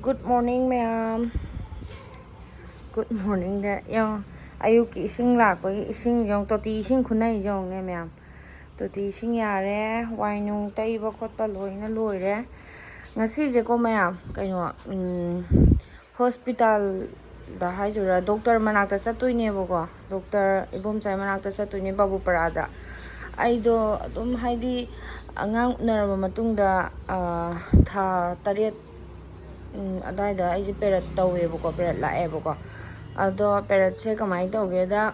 Good morning ma'am. Good morning da. Yo, ayuki ising lakpagi ising jong toti ising khunai jong ne ma'am. Toti ising yare, wainung taiba khotpa loina loire. Ngasi je ko ma'am, kaino hospital da haidura doctor manakta chatoine boko. Doctor ibomchai manakta chatoine babu parada. Aido adum haidi angang unaraba matungda tha taret adaida aije peret taweboko peret laeboko ado peret se kamai tawgeda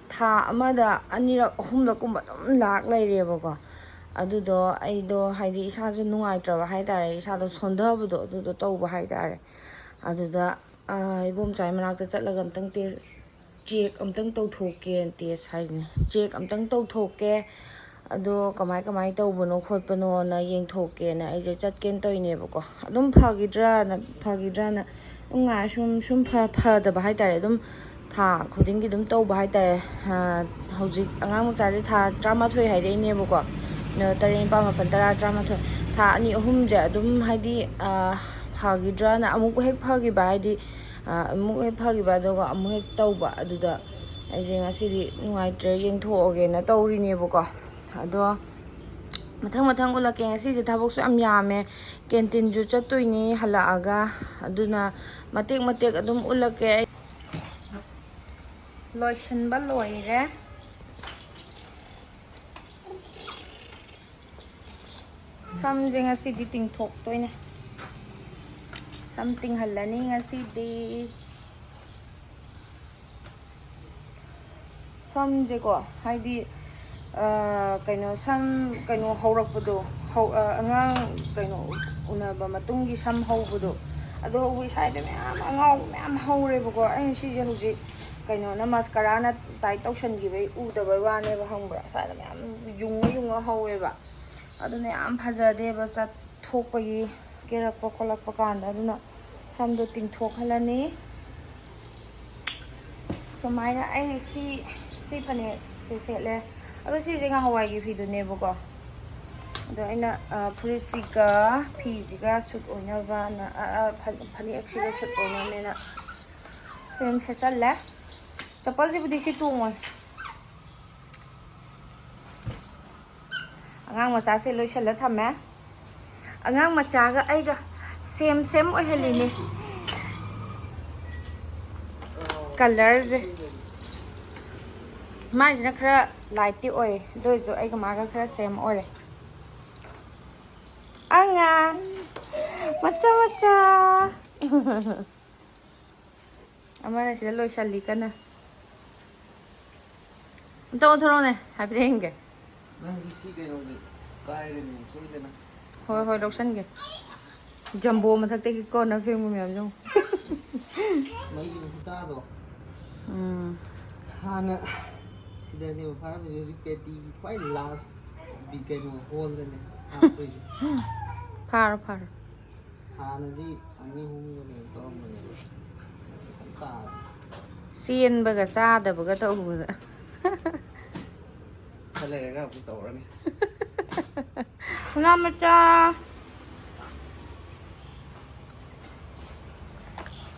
tha amada anira ahumla kumba dum lak laireboko adudo aido haidi isaju nungaitraba haidare isado sondhabudo adudo tawba haidare aduda ibomchai manakta chatlaga amtang check amtang tawthoke test haine check amtang tawthoke ado kamai tawbano khotpano na yengthoke na aije chatken toinebako adum phagidra na nga sum phadaba haitare adum tha khudingi dum tawba haitare hojik angang machaje tha 13 haideinebako na tarin pa mapan 13 tha ani ahum je adum haidi phagidra na amuk hek phagiba haidi amuk hek phagiba doga amuk hek tawba aduda aije ngasidi nungaitre yengthoge na tawrinebako ado mathang ulake ngasi thabok su am yame canteen ju chatoini halaaga aduna matek adum ulake lotion ba loire samje ngasi di ting thok toine something halani ngasi di samje ko haidi kaino sam kaino haurakpado angang kaino unaba matungi sam haubudo ado haubi saide ma'am haurebako ai sije huji kaino na mascara na tai tawshangi bai udaba wane ba hangbra saide ma'am yunga hauweba aduna yam phajade ba chat thokpagi kerakpa kholakpa kanda aduna samdo tingthokhalani sumaina ai si pane se ado si jenga hawai gi phi dune boko ado ina purisiga phi jiga sut oina ba na phali aksiga sut oina ne na frame se challa chapal ji budi si tungoi angang macha se loishala thame angang macha ga aiga same oi helini color je Majina khara lighty oi doijo ai maga khara same ore anga macha amara sida loi shalli kana to thorone habdenge nangi si ke no kaire ni soidena hoi lotion ge jumbo mathakte ki ko na phim me am jong mai ni ta do hana sidane fara music peti quite last weekend hall ne far hana di ani hum ne to ne ta sien baga sa da baga to hu khale ga bu to ra ni na macha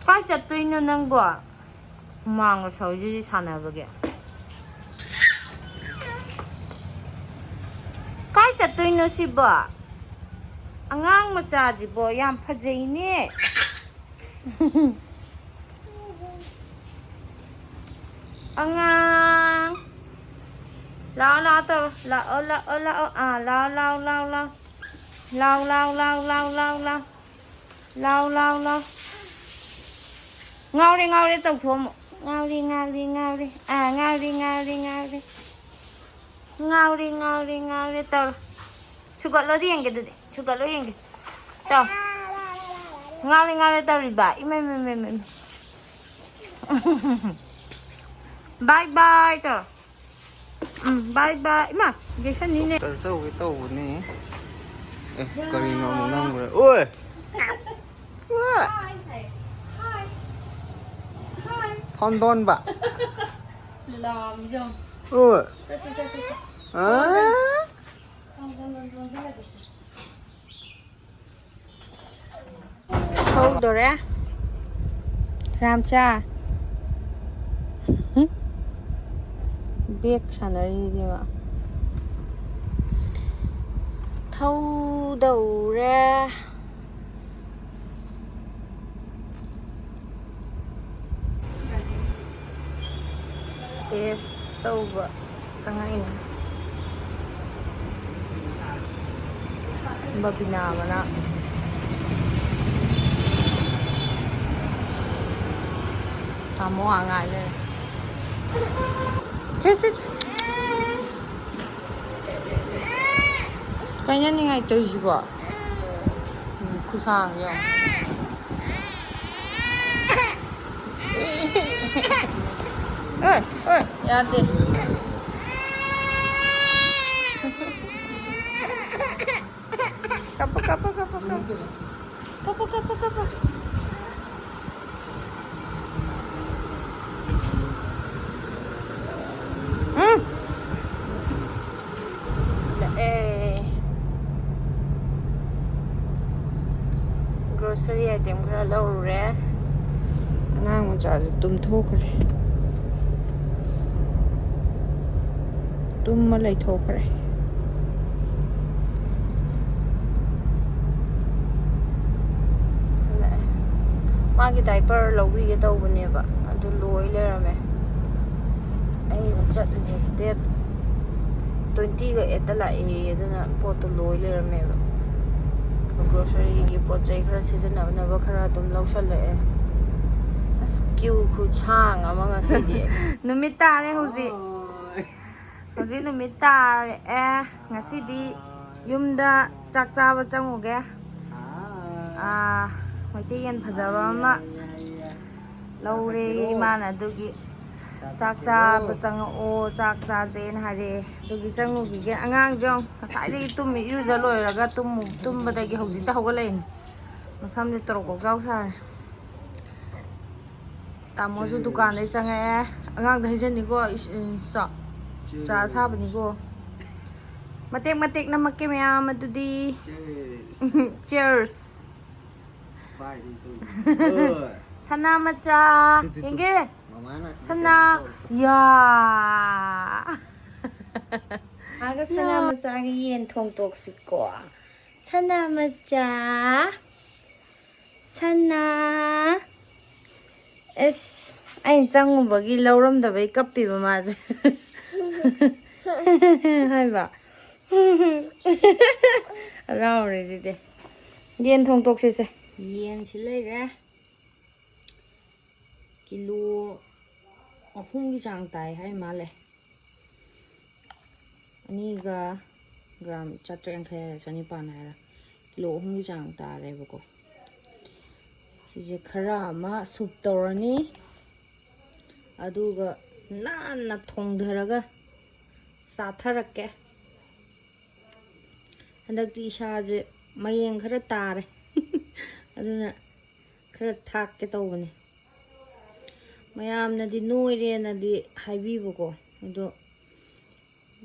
kai chattuina nang bo mang so ji sana bage kai chattuina si ba angang macha ji bo yam phajei ne angang la to la ngao đi tàu thua ngao đi tàu chugat lo dieng gitu deh chugat lo dieng tàu ngao đi tàu đi bye bye tàu bye mà cái sân này nè tao sao cái tàu này kari no mo nang rồi ôi thon don ba làm gì ôi à Tourure. Ramcha. Big sanari. Tourure. Yes, tauba. Sangain. Babina mana. Tamo angai le. Chết. Cái nhân như ngày tới gì bỏ. Cứ sang vậy. Ơi, ya đi. Kappa. Grocery item khara laurure. Angang macha tumthokre. Tumma leithokre. Magi diaper lawige tawbaneba adu loi lerame. Aina chatli date 20 ga etala aduna poto loi lerameba. Grocery ki pot chai khara sijanabnaba khara dum lawsalae. As queue khu chang ama ngasidi. Numit tare Hoji numit tare ngasidi yumda chak chaba changuge. Maiti yan phajaba ama laure imana dugi chak chaba changao chak chajen hare dugi changugi ge angang jong kasai tummi yuja loiraga tumbadagi hojita hogalain masam ni torok jaw sar tamosu dukan dai changae angang dai jani ko cha sabani ko matek namakke mayam adudi cheers Sana macha yenge sana ya aga sana macha ga yen thong tok sikko sana macha sana es ai chang bagi lauram da bai kappi ba ma je hai ba rao re ji de yen thong tok se yen silai ra kilo ahum gi chang tai hai male ani ga gram chatreng khe chani pan hai ra kilo ahum gi chang ta re bako si je khara ma sup torani aduga na thong dharaga satharakke handakti sha je mayeng khara tare aduna khara thak ke tawbani mayamnadi noirenadi haibibako ado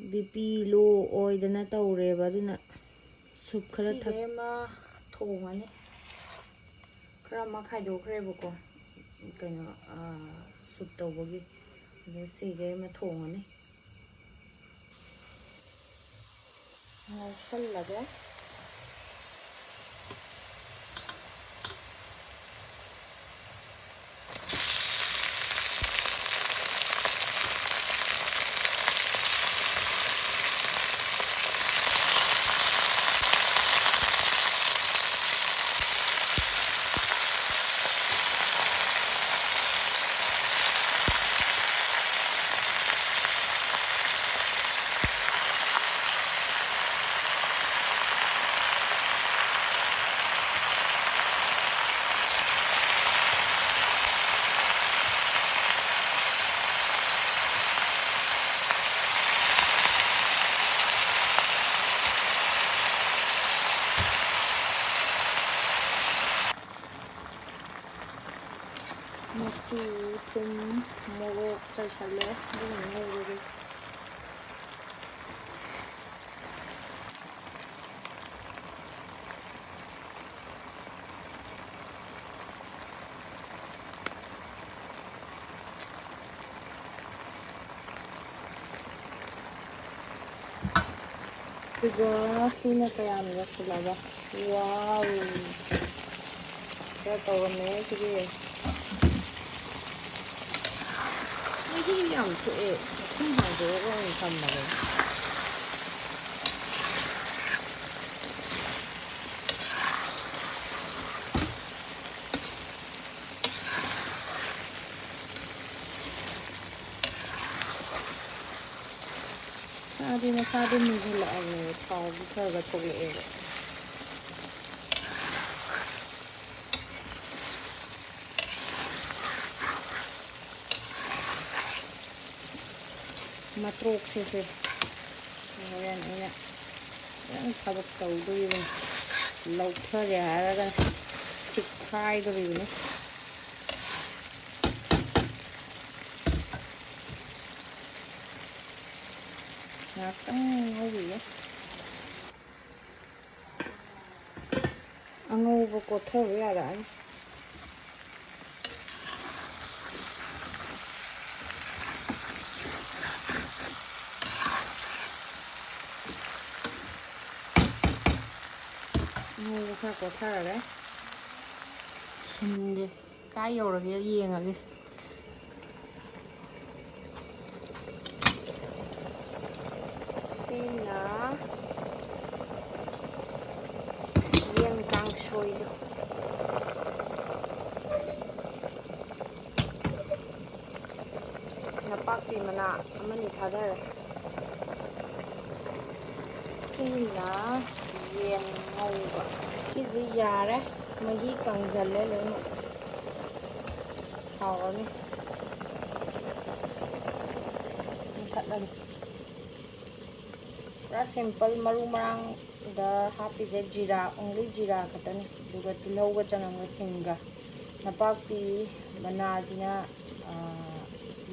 BP low oidana tawreba aduna sup khara thak ma thongani khara ma khaidokrebako kaino sup tawbagi ado sige ma thongani ngausallaga machu thum morok chai chale dum ngoi ꯑꯗꯨꯒ ꯁꯤꯅ ꯀꯌꯥꯝ ꯌꯧꯁꯤꯜꯂꯕ ꯋꯥꯎ ꯈꯔ ꯇꯧꯔꯝꯃꯦ ꯁꯤꯗꯤ ꯃꯍꯤ ꯌꯥꯝ ꯊꯣꯛꯑꯦ ꯃꯈꯨꯝ ꯍꯥꯡꯗꯣꯛꯑꯒ ꯑꯣꯏꯅ ꯊꯝꯃꯒꯦ ꯁꯥꯗꯤ ꯃꯁꯥꯗꯤ ꯃꯨꯟꯁꯤꯜꯂꯛꯑꯕꯅꯦꯕ ꯊꯥꯎꯗꯤ ꯈꯔ ꯊꯣꯛꯂꯛꯑꯦꯕ ꯃꯇ꯭ꯔꯣꯛꯁꯤꯁꯨ ꯍꯣꯔꯦꯟ ꯑꯩꯅ ꯈꯤꯇꯪ ꯊꯕꯛ ꯇꯧꯗꯣꯔꯤꯕꯅꯤ ꯂꯧꯊꯔꯦ ꯍꯥꯏꯔꯒ ꯆꯤꯛꯈꯥꯏꯗꯣꯔꯤꯕꯅꯤ ꯉꯥꯛꯇꯪ ꯉꯧꯕꯤꯒꯦ ꯑꯉꯧꯕ ꯀꯣꯠꯊꯕ ꯌꯥꯔꯛꯑꯅꯤ ꯑꯉꯧꯕ ꯈꯔ ꯀꯣꯠꯊꯔꯒꯦ ꯁꯤꯟꯗꯦ ꯀꯥꯏ ꯌꯧꯔꯒꯦ ꯌꯦꯡꯉꯒꯦ ꯁꯤꯅ ꯌꯦꯟ ꯀꯥꯡꯁꯣꯏꯗꯣ ꯅꯄꯥꯛꯄꯤ ꯃꯅꯥ ꯑꯃꯅꯤ ꯊꯥꯗꯔꯦ ꯁꯤꯅ ꯌꯦꯟ ꯉꯧꯕ ꯁꯤꯁꯦ ꯌꯥꯔꯦ ꯃꯍꯤ ꯀꯪꯁꯤꯜꯂꯦ ꯂꯣꯏꯅ ꯍꯥꯎꯔꯅꯤ ꯃꯨꯊꯠꯂꯅꯤ ꯄꯨꯔꯥ ꯁꯤꯝꯄꯜ ꯃꯔꯨ ꯃꯔꯥꯡꯗ ꯍꯥꯞꯄꯤꯁꯦ ꯖꯤꯔꯥ ꯑꯣꯡꯂꯤ ꯖꯤꯔꯥ ꯈꯛꯇꯅꯤ ꯑꯗꯨꯒ ꯇꯤꯜꯍꯧꯒ ꯆꯅꯝꯒ ꯁꯤꯡꯒ ꯅꯄꯥꯛꯄꯤ ꯃꯅꯥꯁꯤꯅ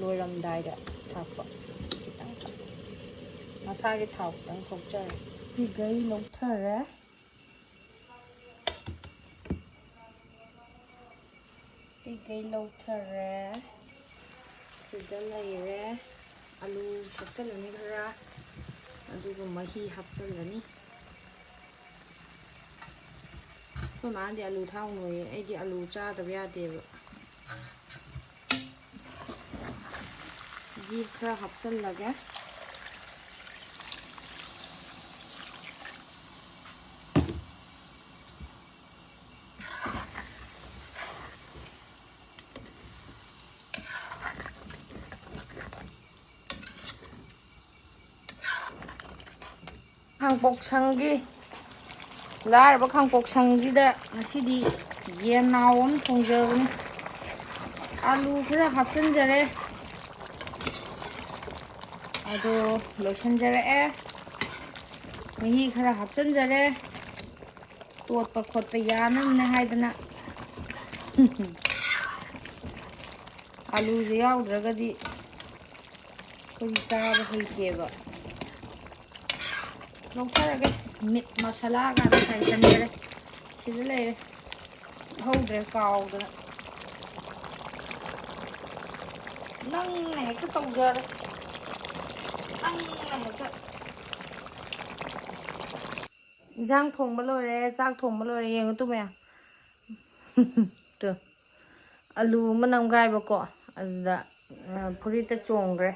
ꯂꯣꯏꯔꯝꯗꯥꯏꯗ ꯊꯥꯛꯄ ꯈꯤꯇꯪ ꯃꯁꯥꯒꯤ ꯊꯥꯎ ꯈꯤꯇꯪ ꯊꯣꯛꯆꯔꯦ ꯁꯤꯒꯩ ꯂꯧꯊꯔꯦ ꯁꯤꯒꯩ ꯂꯧꯊꯔꯦ ꯁꯤꯗ ꯂꯩꯔꯦ ꯑꯂꯨ ꯍꯥꯞꯆꯤꯜꯂꯅꯤ ꯈꯔ ꯑꯗꯨꯒ ꯃꯍꯤ ꯍꯥꯞꯆꯤꯜꯂꯅꯤ ꯑꯩꯈꯣꯏ ꯃꯥꯅꯗꯤ ꯑꯂꯨ ꯊꯥꯎꯅꯣꯌꯦ ꯑꯩꯗꯤ ꯑꯂꯨ ꯆꯥꯗꯕ ꯌꯥꯗꯦꯕ ꯘꯤ ꯈꯔ ꯍꯥꯞꯆꯤꯜꯂꯒꯦ ꯈꯥꯡꯄꯣꯛꯁꯪꯒꯤ ꯂꯥꯏꯔꯕ ꯈꯥꯡꯄꯣꯛꯁꯪꯒꯤꯗ ꯉꯁꯤꯗꯤ ꯌꯦꯟꯅꯥꯎ ꯑꯃ ꯊꯣꯡꯖꯕꯅꯤ ꯑꯂꯨ ꯈꯔ ꯍꯥꯞꯆꯤꯟꯖꯔꯦ ꯑꯗꯣ ꯂꯣꯏꯁꯤꯟꯖꯔꯛꯑꯦ ꯃꯍꯤ ꯈꯔ ꯍꯥꯞꯆꯤꯟꯖꯔꯦ ꯇꯣꯠꯄ ꯈꯣꯠꯄ ꯌꯥꯅꯕꯅꯦ ꯍꯥꯏꯗꯅ ꯑꯂꯨꯁꯦ ꯌꯥꯎꯗ꯭ꯔꯒꯗꯤ ꯑꯩꯈꯣꯏ ꯆꯥꯕ ꯍꯩꯇꯦꯕ ꯂꯧꯊꯔꯒꯦ ꯃꯤꯠ ꯃꯁꯥꯂꯥꯒꯗ ꯆꯥꯏꯁꯤꯟꯖꯔꯦ ꯁꯤꯗ ꯂꯩꯔꯦ ꯍꯧꯗ꯭ꯔꯦ ꯀꯥꯎꯗꯅ ꯅꯪꯅ ꯍꯦꯛꯇ ꯇꯧꯖꯔꯦ ꯅꯪꯅ ꯍꯦꯛꯇ ꯏꯟꯁꯥꯡ ꯊꯣꯡꯕ ꯂꯣꯏꯔꯦ ꯆꯥꯛ ꯊꯣꯡꯕ ꯂꯣꯏꯔꯦ ꯌꯦꯡꯉꯨ ꯇꯨ ꯃꯌꯥꯝ ꯇꯨ ꯑꯂꯨ ꯑꯃ ꯅꯝꯒꯥꯏꯕꯀꯣ ꯑꯗꯨꯗ ꯐꯨꯔꯤꯠꯇ ꯆꯣꯡꯈ꯭ꯔꯦ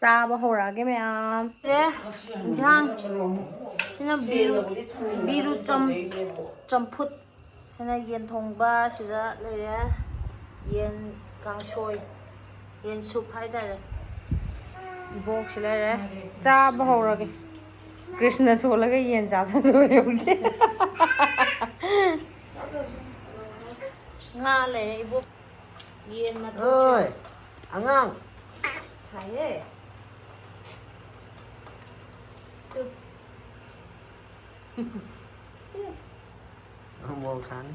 ꯆꯥꯕ ꯍꯧꯔꯛꯑꯒꯦ ꯃꯌꯥꯝ ꯏꯟꯁꯥꯡ ꯁꯤꯅ ꯕꯤꯔꯨ ꯆꯝꯐꯨꯠ ꯁꯤꯅ ꯌꯦꯟ ꯊꯣꯡꯕ ꯁꯤꯗ ꯂꯩꯔꯦ ꯌꯦꯟ ꯀꯥꯡꯁꯣꯏ ꯌꯦꯟ ꯁꯨꯞ ꯍꯥꯏꯇꯥꯔꯦ ꯕꯣꯛꯁ ꯂꯩꯔꯦ ꯆꯥꯕ ꯍꯧꯔꯒꯦ ꯀ꯭ꯔꯤꯁꯅ ꯁꯣꯜꯂꯒ ꯌꯦꯟ ꯆꯥꯊꯗꯣꯔꯦ ꯍꯧꯖꯤꯛ ꯉꯥ ꯂꯩꯔꯦ ꯏꯕꯣꯛ ꯌꯦꯟ ꯃꯇ꯭ꯔꯣꯛꯁꯦ ꯍꯣꯏ ꯑꯉꯥꯡ ꯁꯥꯏꯌꯦ ꯃꯣꯔꯣꯛ ꯁꯥꯅꯤ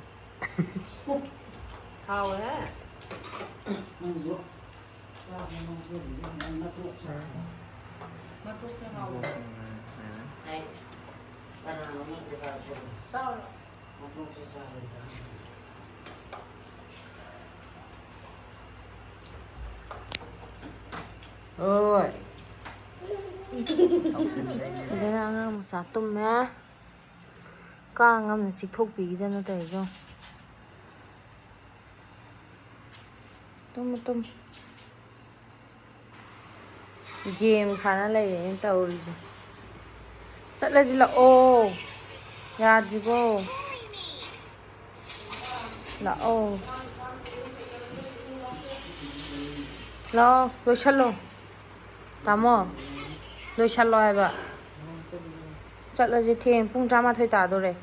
ꯍꯥꯎꯋꯦ ꯃꯇ꯭ꯔꯣꯛꯁꯦ ꯍꯥꯎꯋꯦ ꯆꯥꯎ ꯍꯣꯏ ꯇꯧꯁꯤꯟꯗꯣꯏꯅꯦ ꯁꯤꯗꯅ ꯑꯉꯥꯡ ꯃꯆꯥ ꯇꯨꯝꯃꯦ ꯀꯥꯡ ꯑꯃꯅ ꯆꯤꯛꯊꯣꯛꯄꯤꯈꯤꯗꯅ ꯇꯧꯔꯤꯁꯦ ꯇꯨꯝ ꯒꯦꯝ ꯁꯥꯟꯅ ꯂꯩꯔꯦꯅ ꯇꯧꯔꯤꯁꯦ ꯆꯠꯂꯁꯤ ꯂꯥꯛꯑꯣ ꯌꯥꯗ꯭ꯔꯤꯕꯣ ꯂꯥꯛꯑꯣ ꯂꯥꯛꯑꯣ ꯂꯣꯏꯁꯜꯂꯣ ꯇꯥꯃꯣ ꯂꯣꯏꯁꯜꯂꯣ ꯍꯥꯏꯕ ꯆꯠꯂꯁꯤ ꯊꯦꯡ ꯄꯨꯡ 12 ꯇꯥꯗꯣꯔꯦ